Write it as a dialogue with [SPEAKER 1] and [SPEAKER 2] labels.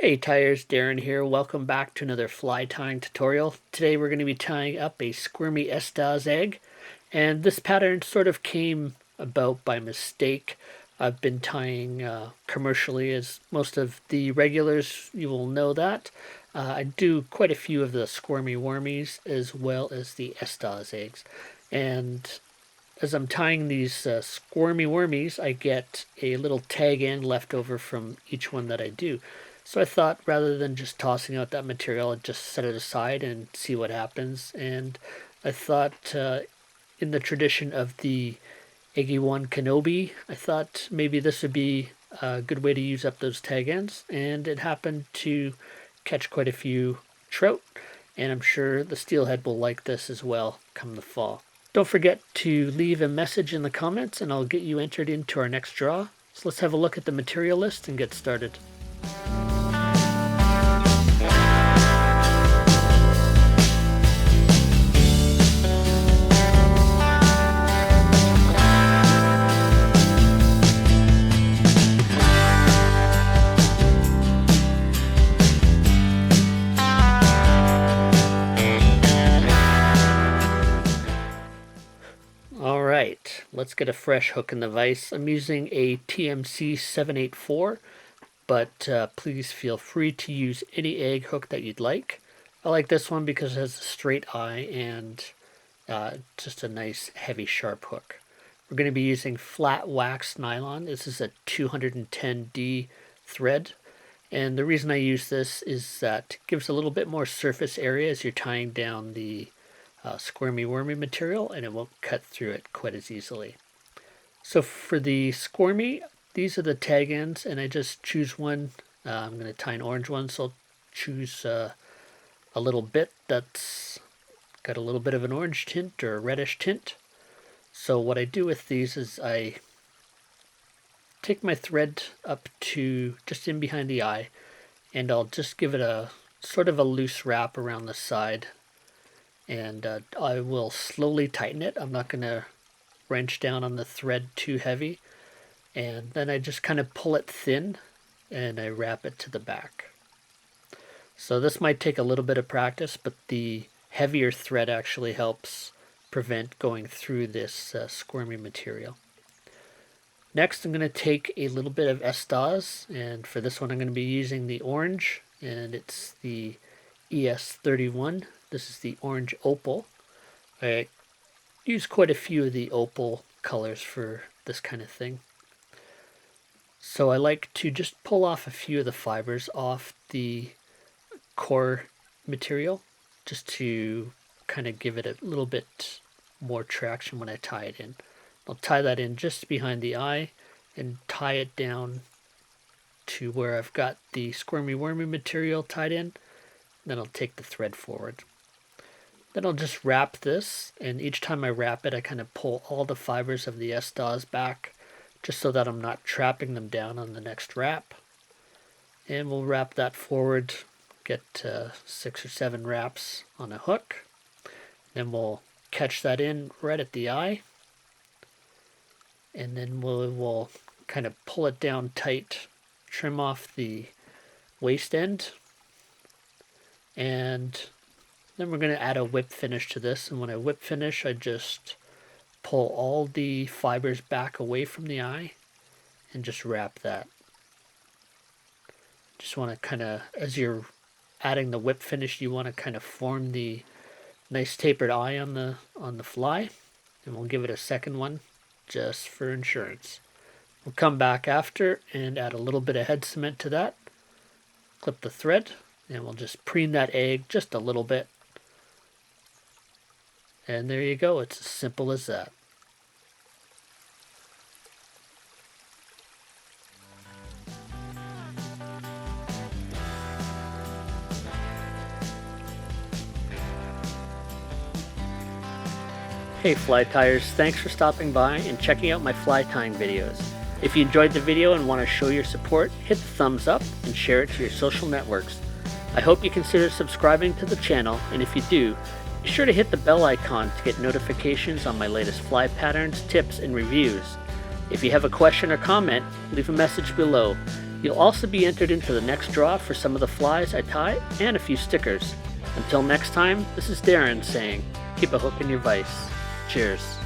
[SPEAKER 1] Hey Tyers, Darren here. Welcome back to another fly tying tutorial. Today we're going to be tying up a Squirmy Estaz egg, and this pattern sort of came about by mistake. I've been tying commercially, as most of the regulars you will know that. I do quite a few of the Squirmy Wormies as well as the Estaz eggs, and as I'm tying these Squirmy Wormies, I get a little tag end left over from each one that I do. So I thought rather than just tossing out that material, I'd just set it aside and see what happens. And I thought, in the tradition of the Eggy One Kenobi, I thought maybe this would be a good way to use up those tag ends. And it happened to catch quite a few trout, and I'm sure the steelhead will like this as well come the fall. Don't forget to leave a message in the comments and I'll get you entered into our next draw. So let's have a look at the material list and get started. Alright, let's get a fresh hook in the vise. I'm using a TMC 784, but please feel free to use any egg hook that you'd like. I like this one because it has a straight eye and just a nice heavy sharp hook. We're going to be using flat wax nylon. This is a 210D thread, and the reason I use this is that it gives a little bit more surface area as you're tying down the Squirmy Wormy material, and it won't cut through it quite as easily. So for the Squirmy, these are the tag ends, and I just choose one. I'm going to tie an orange one, so I'll choose a little bit that's got a little bit of an orange tint or a reddish tint. So what I do with these is I take my thread up to just in behind the eye, and I'll just give it a sort of a loose wrap around the side, and I will slowly tighten it. I'm not going to wrench down on the thread too heavy, and then I just kind of pull it thin and I wrap it to the back. So this might take a little bit of practice, but the heavier thread actually helps prevent going through this squirmy material. Next, I'm going to take a little bit of Estaz, and for this one I'm going to be using the orange, and it's the ES31. This is the orange opal. I use quite a few of the opal colors for this kind of thing. So I like to just pull off a few of the fibers off the core material just to kind of give it a little bit more traction when I tie it in. I'll tie that in just behind the eye and tie it down to where I've got the Squirmy Wormy material tied in. Then I'll take the thread forward. Then I'll just wrap this, and each time I wrap it I kind of pull all the fibers of the Estaz back just so that I'm not trapping them down on the next wrap. And we'll wrap that forward, get 6 or 7 wraps on a hook. Then we'll catch that in right at the eye, and then we'll kind of pull it down tight, trim off the waist end, and then we're going to add a whip finish to this. And when I whip finish, I just pull all the fibers back away from the eye and just wrap that. Just want to kind of, as you're adding the whip finish, you want to kind of form the nice tapered eye on the fly, and we'll give it a second one just for insurance. We'll come back after and add a little bit of head cement to that, clip the thread, and we'll just preen that egg just a little bit. And there you go, it's as simple as that. Hey fly tyers, thanks for stopping by and checking out my fly tying videos. If you enjoyed the video and want to show your support, hit the thumbs up and share it to your social networks. I hope you consider subscribing to the channel, and if you do, be sure to hit the bell icon to get notifications on my latest fly patterns, tips, and reviews. If you have a question or comment, leave a message below. You'll also be entered into the next draw for some of the flies I tie and a few stickers. Until next time, this is Darren saying, keep a hook in your vise. Cheers.